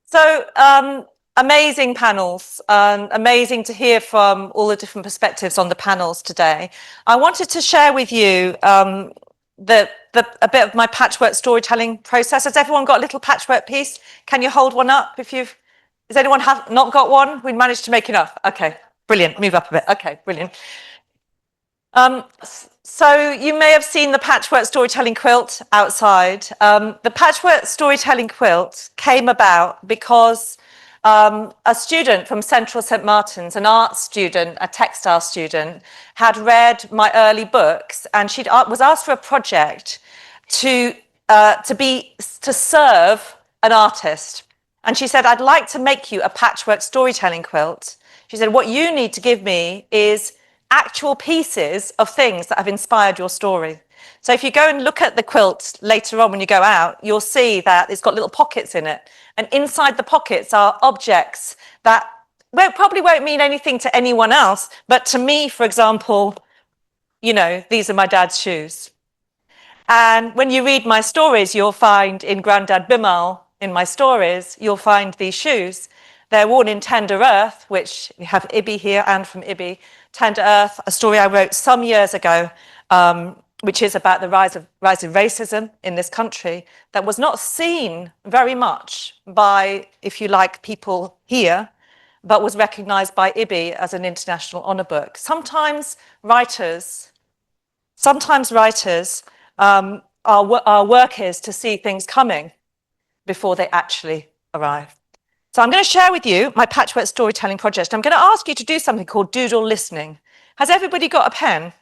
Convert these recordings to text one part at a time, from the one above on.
So amazing panels, amazing to hear from all the different perspectives on the panels today. I wanted to share with you a bit of my patchwork storytelling process. Has everyone got a little patchwork piece? Can you hold one up if you've, has anyone not got one? We managed to make enough. Okay, brilliant. Move up a bit. Okay, brilliant. So you may have seen the patchwork storytelling quilt outside. The patchwork storytelling quilt came about because a student from Central St. Martin's, an art student, a textile student, had read my early books, and she was asked for a project to serve an artist. And she said, "I'd like to make you a patchwork storytelling quilt." She said, "What you need to give me is actual pieces of things that have inspired your story." So if you go and look at the quilt later on when you go out, you'll see that it's got little pockets in it. And inside the pockets are objects that probably won't mean anything to anyone else. But to me, for example, you know, these are my dad's shoes. And when you read my stories, you'll find in Grandad Bimal, in my stories, you'll find these shoes. They're worn in Tender Earth, which we have Ibby here, and from Ibby. Tender Earth, a story I wrote some years ago, which is about the rise of racism in this country, that was not seen very much by, if you like, people here, but was recognised by Ibby as an international honour book. Sometimes writers our work is to see things coming before they actually arrive. So I'm going to share with you my patchwork storytelling project. I'm going to ask you to do something called doodle listening. Has everybody got a pen?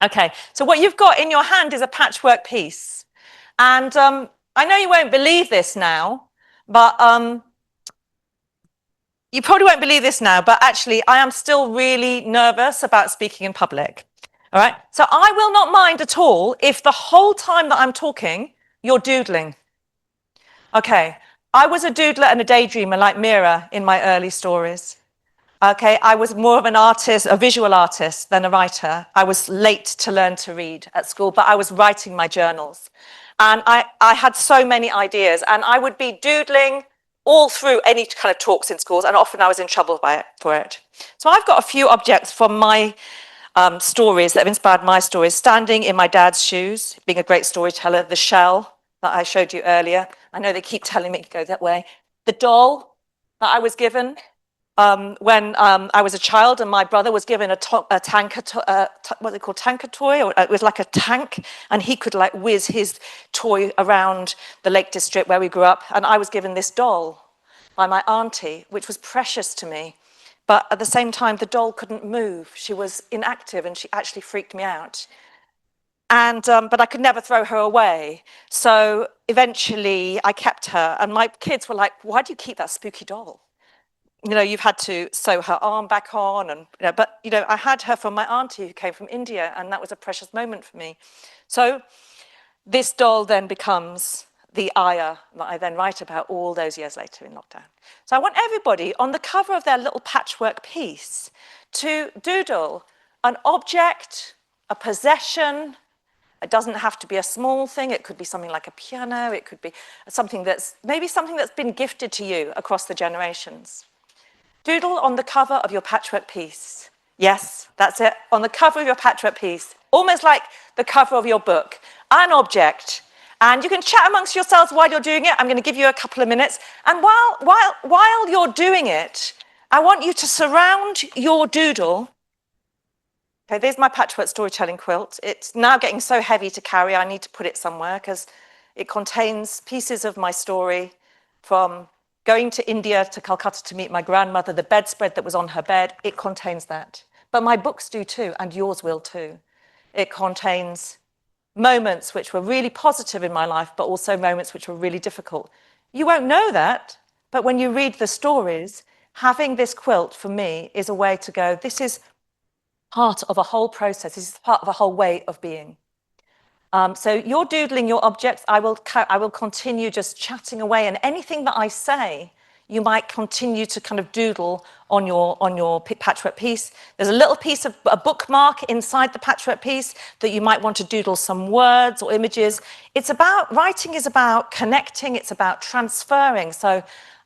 Okay, so what you've got in your hand is a patchwork piece. And I know you won't believe this now, but you probably won't believe this now, but actually I am still really nervous about speaking in public. All right, so I will not mind at all if the whole time that I'm talking, you're doodling. Okay, I was a doodler and a daydreamer like Mira in my early stories. Okay, I was more of an artist, a visual artist than a writer. I was late to learn to read at school, but I was writing my journals. And I had so many ideas, and I would be doodling all through any kind of talks in schools, and often I was in trouble for it. So I've got a few objects from my stories that have inspired my stories. Standing in my dad's shoes, being a great storyteller, the shell that I showed you earlier. I know they keep telling me to go that way. The doll that I was given when I was a child, and my brother was given a tanker, what they call tanker toy, or it was like a tank, and he could like whiz his toy around the Lake District where we grew up. And I was given this doll by my auntie, which was precious to me. But at the same time, the doll couldn't move. She was inactive, and she actually freaked me out. And but I could never throw her away. So eventually I kept her, and my kids were like, "Why do you keep that spooky doll? You know, you've had to sew her arm back on." And but you know, I had her from my auntie who came from India, and that was a precious moment for me. So this doll then becomes the ayah that I then write about all those years later in lockdown. So I want everybody on the cover of their little patchwork piece to doodle an object, a possession. It doesn't have to be a small thing. It could be something like a piano. It could be something that's maybe something that's been gifted to you across the generations. Doodle on the cover of your patchwork piece. Yes, that's it. On the cover of your patchwork piece, almost like the cover of your book, an object. And you can chat amongst yourselves while you're doing it. I'm going to give you a couple of minutes. And while you're doing it, I want you to surround your doodle. Okay, there's my patchwork storytelling quilt. It's now getting so heavy to carry, I need to put it somewhere because it contains pieces of my story from going to India, to Calcutta to meet my grandmother, the bedspread that was on her bed. It contains that. But my books do too, and yours will too. It contains moments which were really positive in my life, but also moments which were really difficult. You won't know that, but when you read the stories, having this quilt for me is a way to go, this is part of a whole process. This is part of a whole way of being. So you're doodling your objects. I will continue just chatting away, and anything that I say, you might continue to kind of doodle on your patchwork piece. There's a little piece of a bookmark inside the patchwork piece that you might want to doodle some words or images. It's about, writing is about connecting. It's about transferring. So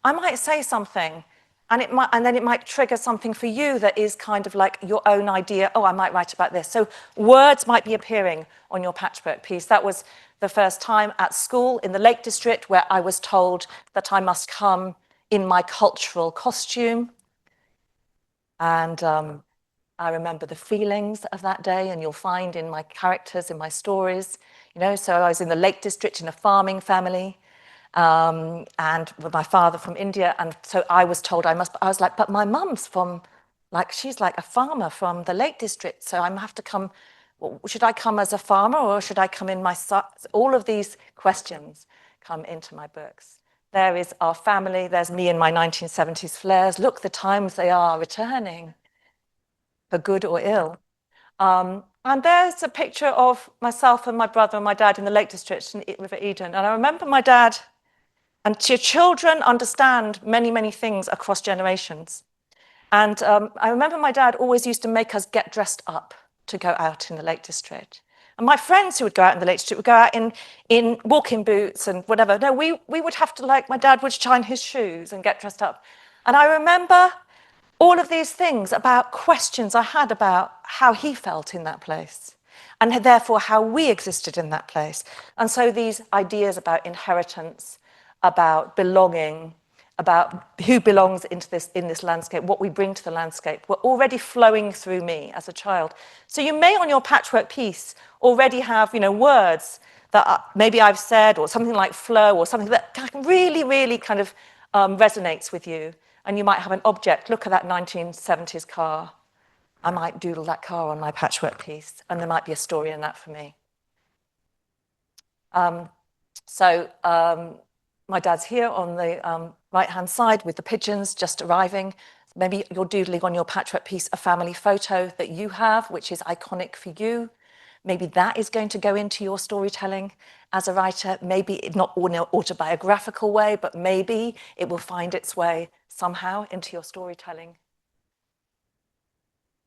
I might say something, and then it might trigger something for you that is kind of like your own idea. Oh, I might write about this. So words might be appearing on your patchwork piece. That was the first time at school in the Lake District where I was told that I must come in my cultural costume. And I remember the feelings of that day, and you'll find in my characters, in my stories, so I was in the Lake District in a farming family, and with my father from India, and so I was told I was like, but my mum's from, she's like a farmer from the Lake District, so I have to come, should I come as a farmer or should I come in my, all of these questions come into my books. There is our family, there's me in my 1970s flares. Look, the times they are returning, for good or ill. And there's a picture of myself and my brother and my dad in the Lake District in River Eden. And I remember my dad, and your children understand many, many things across generations. And I remember my dad always used to make us get dressed up to go out in the Lake District. And my friends who would go out in the Lake District would go out in walking boots and whatever. No, we would have to, my dad would shine his shoes and get dressed up. And I remember all of these things about questions I had about how he felt in that place, and therefore how we existed in that place. And so these ideas about inheritance, about belonging, about who belongs in this landscape, what we bring to the landscape, were already flowing through me as a child. So you may on your patchwork piece already have, words that maybe I've said, or something like flow, or something that really, really kind of resonates with you. And you might have an object. Look at that 1970s car. I might doodle that car on my patchwork piece, and there might be a story in that for me. My dad's here on the right-hand side with the pigeons just arriving. Maybe you're doodling on your patchwork piece a family photo that you have, which is iconic for you. Maybe that is going to go into your storytelling as a writer. Maybe not in an autobiographical way, but maybe it will find its way somehow into your storytelling.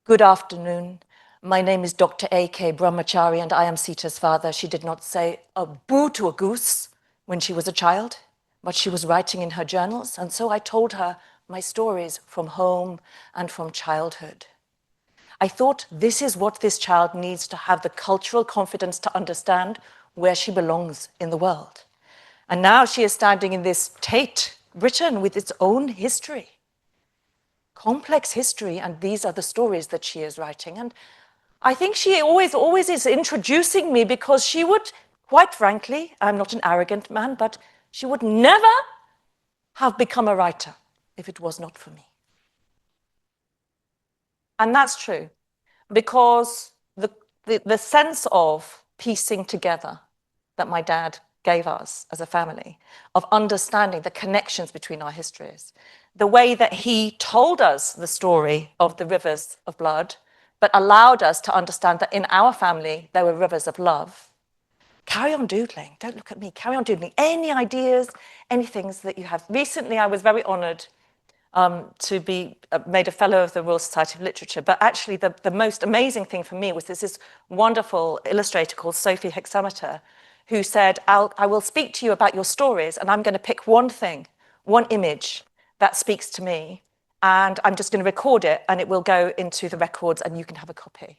Good afternoon. My name is Dr. A.K. Brahmachari, and I am Sita's father. She did not say a boo to a goose when she was a child, but she was writing in her journals, and so I told her my stories from home and from childhood. I thought this is what this child needs to have the cultural confidence to understand where she belongs in the world. And now she is standing in this Tate, Britain, with its own history, complex history, and these are the stories that she is writing. And I think she always is introducing me because she would, quite frankly, I'm not an arrogant man, but she would never have become a writer if it was not for me. And that's true, because the sense of piecing together that my dad gave us as a family, of understanding the connections between our histories, the way that he told us the story of the rivers of blood, but allowed us to understand that in our family there were rivers of love. Carry on doodling. Don't look at me. Carry on doodling. Any ideas, any things that you have. Recently, I was very honored to be made a fellow of the Royal Society of Literature. But actually, the most amazing thing for me was this wonderful illustrator called Sophie Hexameter, who said, I will speak to you about your stories, and I'm going to pick one thing, one image that speaks to me, and I'm just going to record it, and it will go into the records, and you can have a copy.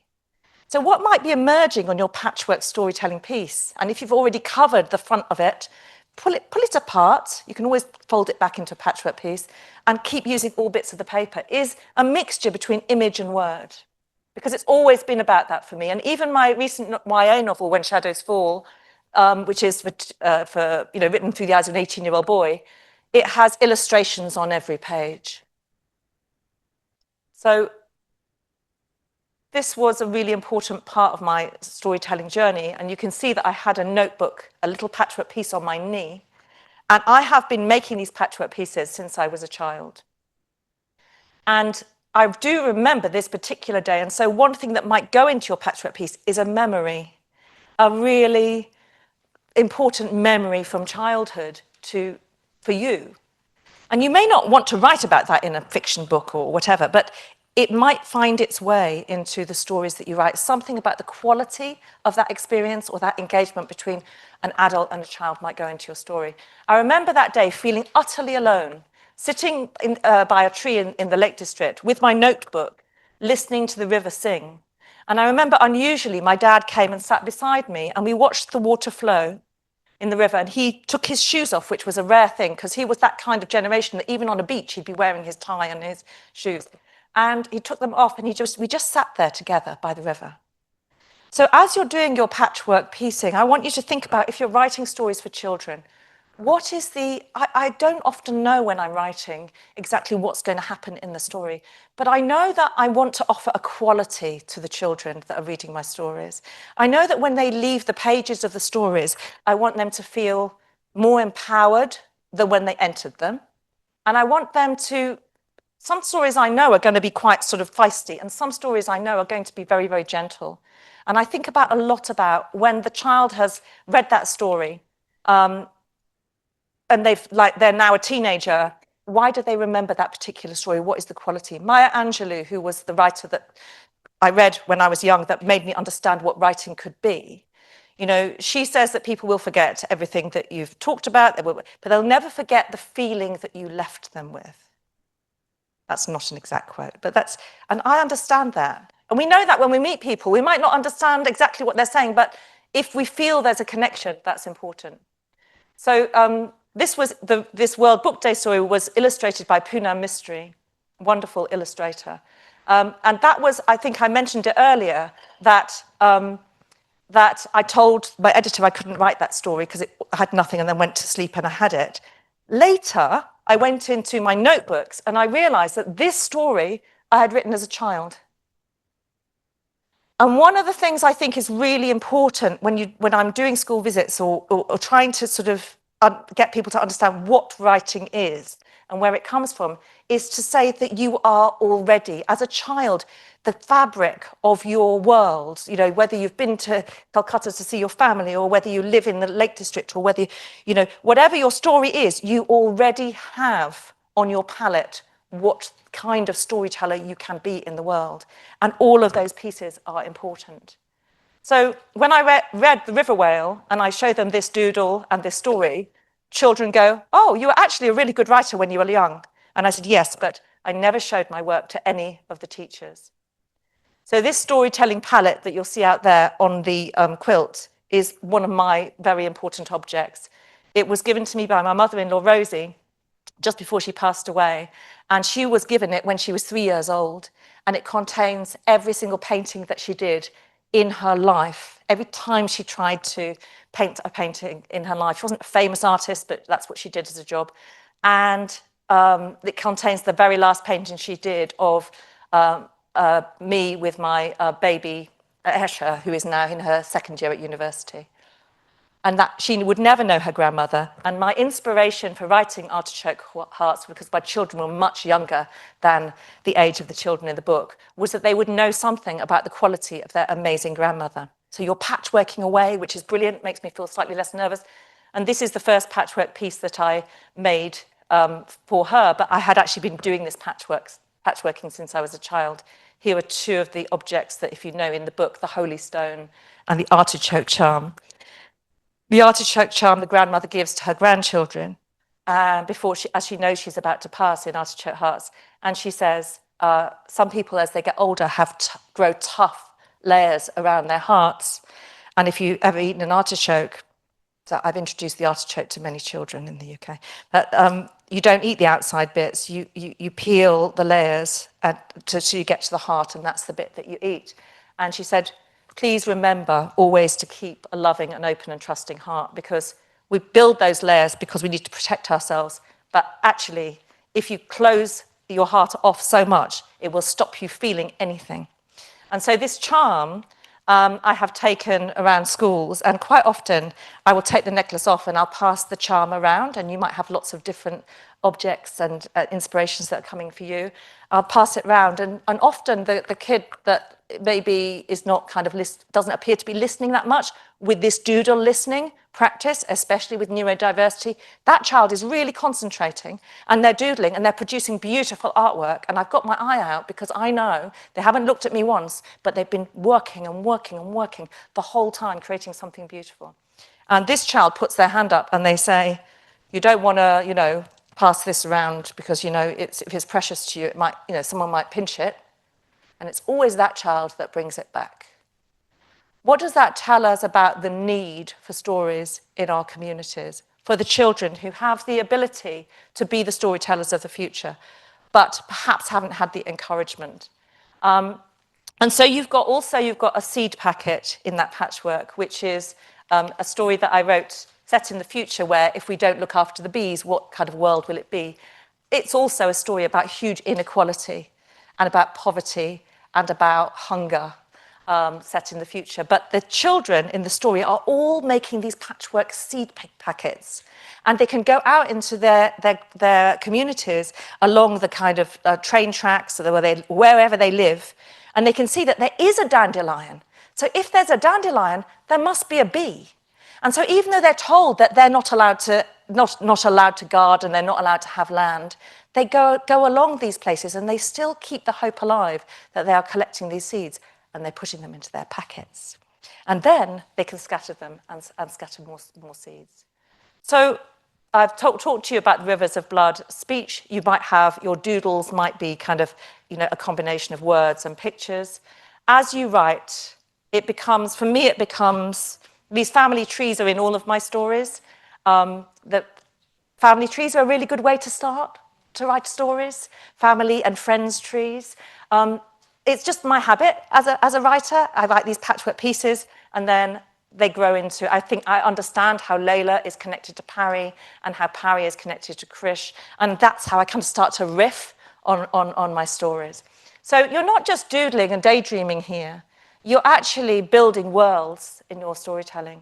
So what might be emerging on your patchwork storytelling piece? And if you've already covered the front of it, pull it apart. You can always fold it back into a patchwork piece and keep using all bits of the paper. Is a mixture between image and word, because it's always been about that for me. And even my recent YA novel, When Shadows Fall, which is written through the eyes of an 18-year-old boy, it has illustrations on every page. So this was a really important part of my storytelling journey. And you can see that I had a notebook, a little patchwork piece on my knee. And I have been making these patchwork pieces since I was a child. And I do remember this particular day. And so one thing that might go into your patchwork piece is a memory, a really important memory from childhood for you. And you may not want to write about that in a fiction book or whatever, but it might find its way into the stories that you write. Something about the quality of that experience or that engagement between an adult and a child might go into your story. I remember that day feeling utterly alone. sitting by a tree in the Lake District with my notebook, listening to the river sing. And I remember unusually my dad came and sat beside me and we watched the water flow in the river, and he took his shoes off, which was a rare thing because he was that kind of generation that even on a beach he'd be wearing his tie and his shoes. And he took them off and we just sat there together by the river. So as you're doing your patchwork piecing, I want you to think about, if you're writing stories for children, what is I don't often know when I'm writing exactly what's going to happen in the story, but I know that I want to offer a quality to the children that are reading my stories. I know that when they leave the pages of the stories, I want them to feel more empowered than when they entered them. And I want them to, some stories I know are going to be quite sort of feisty, and some stories I know are going to be very, very gentle. And I think about a lot about when the child has read that story, and they're now a teenager, why do they remember that particular story? What is the quality? Maya Angelou, who was the writer that I read when I was young that made me understand what writing could be, she says that people will forget everything that you've talked about, but they'll never forget the feeling that you left them with. That's not an exact quote, and I understand that. And we know that when we meet people, we might not understand exactly what they're saying, but if we feel there's a connection, that's important. So this World Book Day story was illustrated by Poonam Mistry, wonderful illustrator. And that was, I think I mentioned it earlier, that I told my editor I couldn't write that story because I had nothing, and then went to sleep and I had it. Later, I went into my notebooks and I realized that this story I had written as a child. And one of the things I think is really important when I'm doing school visits or trying to sort of get people to understand what writing is and where it comes from, is to say that you are already, as a child, the fabric of your world. Whether you've been to Calcutta to see your family, or whether you live in the Lake District, or whether, whatever your story is, you already have on your palette what kind of storyteller you can be in the world. And all of those pieces are important. So when I read The River Whale and I show them this doodle and this story, children go, "Oh, you were actually a really good writer when you were young." And I said, "Yes, but I never showed my work to any of the teachers." So this storytelling palette that you'll see out there on the quilt is one of my very important objects. It was given to me by my mother-in-law, Rosie, just before she passed away. And she was given it when she was 3 years old. And it contains every single painting that she did in her life. Every time she tried to paint a painting in her life. She wasn't a famous artist, but that's what she did as a job. And it contains the very last painting she did of me with my baby, Esha, who is now in her second year at university. And that she would never know her grandmother. And my inspiration for writing Artichoke Hearts, because my children were much younger than the age of the children in the book, was that they would know something about the quality of their amazing grandmother. So you're patchworking away, which is brilliant, makes me feel slightly less nervous. And this is the first patchwork piece that I made for her, but I had actually been doing this patchworking since I was a child. Here are two of the objects that, if you know in the book, the Holy Stone and the artichoke charm. The artichoke charm the grandmother gives to her grandchildren before as she knows she's about to pass in Artichoke Hearts. And she says, some people as they get older grow tough layers around their hearts. And if you've ever eaten an artichoke, so I've introduced the artichoke to many children in the UK, but you don't eat the outside bits, you peel the layers so you get to the heart, and that's the bit that you eat. And she said, please remember always to keep a loving and open and trusting heart, because we build those layers because we need to protect ourselves. But actually, if you close your heart off so much, it will stop you feeling anything. And so this charm I have taken around schools, and quite often I will take the necklace off and I'll pass the charm around, and you might have lots of different objects and inspirations that are coming for you. I'll pass it around, and often the kid that maybe is not kind of doesn't appear to be listening that much, with this doodle listening practice, especially with neurodiversity, that child is really concentrating and they're doodling and they're producing beautiful artwork. And I've got my eye out because I know they haven't looked at me once, but they've been working and working and working the whole time, creating something beautiful. And this child puts their hand up and they say, you don't want to, pass this around because, if it's precious to you, it might, someone might pinch it. And it's always that child that brings it back. What does that tell us about the need for stories in our communities, for the children who have the ability to be the storytellers of the future, but perhaps haven't had the encouragement? And so you've got a seed packet in that patchwork, which is a story that I wrote set in the future where if we don't look after the bees, what kind of world will it be? It's also a story about huge inequality and about poverty and about hunger set in the future. But the children in the story are all making these patchwork seed packets. And they can go out into their communities along the kind of train tracks or wherever they live, and they can see that there is a dandelion. So if there's a dandelion, there must be a bee. And so even though they're told that they're not allowed to guard and they're not allowed to have land, they go along these places and they still keep the hope alive that they are collecting these seeds and they're putting them into their packets. And then they can scatter them and scatter more seeds. So I've talked to you about the rivers of blood speech. You might have, your doodles might be kind of, a combination of words and pictures. As you write, for me, these family trees are in all of my stories. The family trees are a really good way to start to write stories, family and friends trees. It's just my habit as a writer. I write these patchwork pieces and then they grow into, I think I understand how Layla is connected to Parry and how Parry is connected to Krish. And that's how I kind of start to riff on my stories. So you're not just doodling and daydreaming here. You're actually building worlds in your storytelling.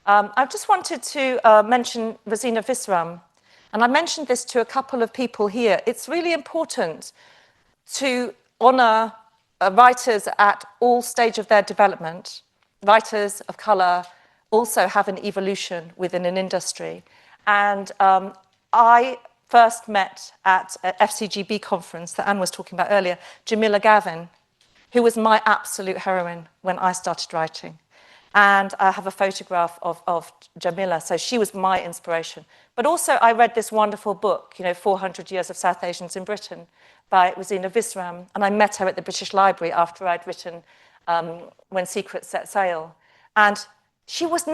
I just wanted to mention Rosina Visram. And I mentioned this to a couple of people here. It's really important to honour writers at all stages of their development. Writers of colour also have an evolution within an industry. And I first met at an FCGB conference that Anne was talking about earlier, Jamila Gavin, who was my absolute heroine when I started writing. And I have a photograph of Jamila, so she was my inspiration. But also I read this wonderful book, 400 Years of South Asians in Britain, by Rosina Visram, and I met her at the British Library after I'd written When Secrets Set Sail. And she was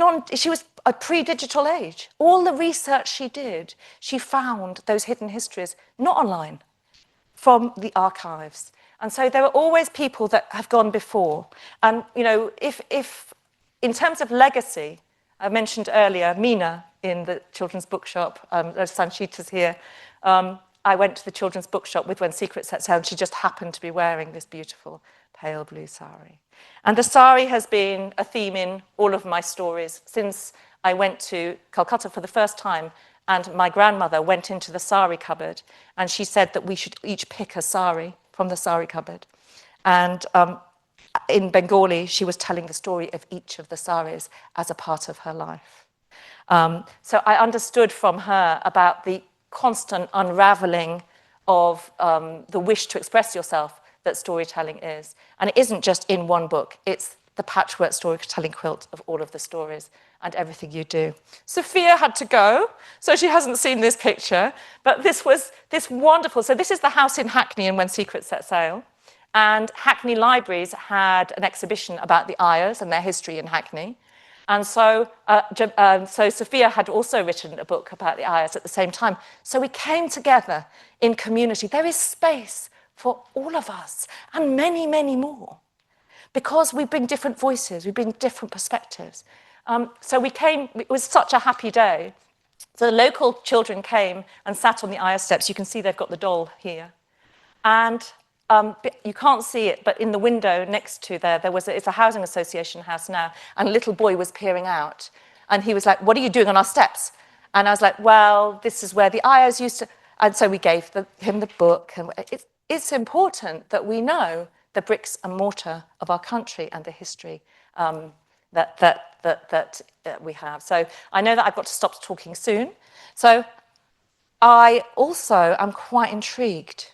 a pre-digital age. All the research she did, she found those hidden histories, not online, from the archives. And so there are always people that have gone before. And, if in terms of legacy, I mentioned earlier Mina in the children's bookshop, Sanchita's here. I went to the children's bookshop with When Secrets Set Sail, and she just happened to be wearing this beautiful pale blue sari. And the sari has been a theme in all of my stories since I went to Calcutta for the first time, and my grandmother went into the sari cupboard, and she said that we should each pick a sari from the sari cupboard. And in Bengali, she was telling the story of each of the saris as a part of her life. So I understood from her about the constant unraveling of the wish to express yourself that storytelling is. And it isn't just in one book, it's the patchwork storytelling quilt of all of the stories and everything you do. Sophia had to go, so she hasn't seen this picture, but this was this wonderful, so this is the house in Hackney in When Secrets Set Sail. And Hackney Libraries had an exhibition about the Ayers and their history in Hackney. And so Sophia had also written a book about the Ayers at the same time. So we came together in community. There is space for all of us and many, many more, because we bring different voices, we bring different perspectives. So we came, it was such a happy day. So the local children came and sat on the Ayers steps. You can see they've got the doll here. And you can't see it, but in the window next to it's a housing association house now, and a little boy was peering out. And he was like, "What are you doing on our steps?" And I was like, "Well, this is where the Ayers used to..." And so we gave him the book. And it's important that we know the bricks and mortar of our country and the history that we have. So I know that I've got to stop talking soon. So I also am quite intrigued,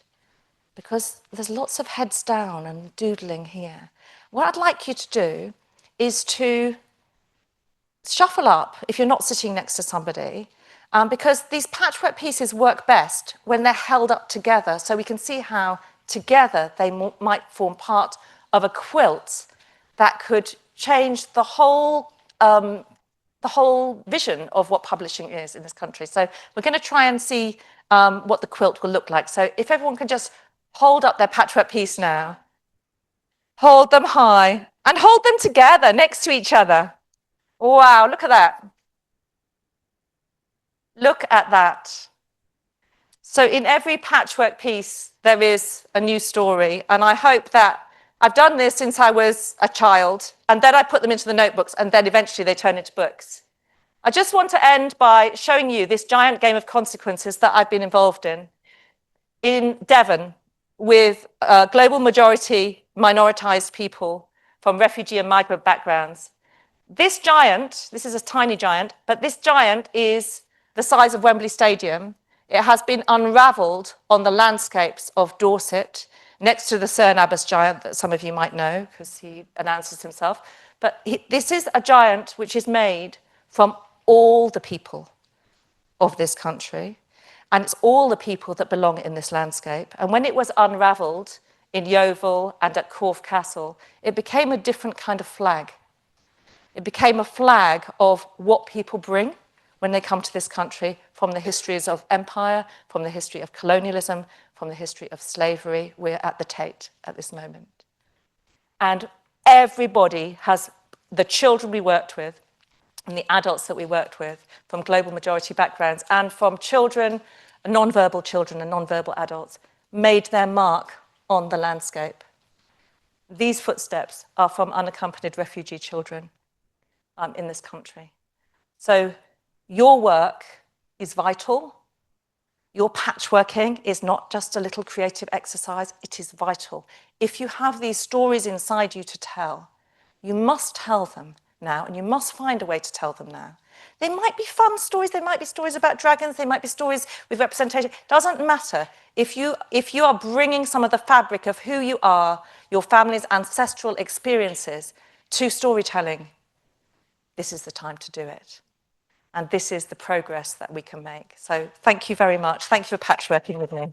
because there's lots of heads down and doodling here. What I'd like you to do is to shuffle up if you're not sitting next to somebody, because these patchwork pieces work best when they're held up together, so we can see how together they might form part of a quilt that could change the whole vision of what publishing is in this country. So we're going to try and see what the quilt will look like. So if everyone can just hold up their patchwork piece now, hold them high, and hold them together next to each other. Wow, look at that. Look at that. So in every patchwork piece, there is a new story. And I hope that I've done this since I was a child, and then I put them into the notebooks, and then eventually they turn into books. I just want to end by showing you this giant game of consequences that I've been involved in Devon with global majority minoritized people from refugee and migrant backgrounds. This giant, this is a tiny giant, but this giant is the size of Wembley Stadium. It has been unravelled on the landscapes of Dorset, next to the Cerne Abbas giant that some of you might know because he announces himself. But this is a giant which is made from all the people of this country, and it's all the people that belong in this landscape. And when it was unravelled in Yeovil and at Corfe Castle, it became a different kind of flag. It became a flag of what people bring when they come to this country from the histories of empire, from the history of colonialism, from the history of slavery. We're at the Tate at this moment. And everybody has, the children we worked with and the adults that we worked with from global majority backgrounds and from children, non-verbal children and non-verbal adults, made their mark on the landscape. These footsteps are from unaccompanied refugee children in this country. So your work is vital. Your patchworking is not just a little creative exercise, it is vital. If you have these stories inside you to tell, you must tell them now, and you must find a way to tell them now. They might be fun stories, they might be stories about dragons, they might be stories with representation. Doesn't matter. If you are bringing some of the fabric of who you are, your family's ancestral experiences to storytelling, this is the time to do it. And this is the progress that we can make. So thank you very much. Thank you for patchworking with me.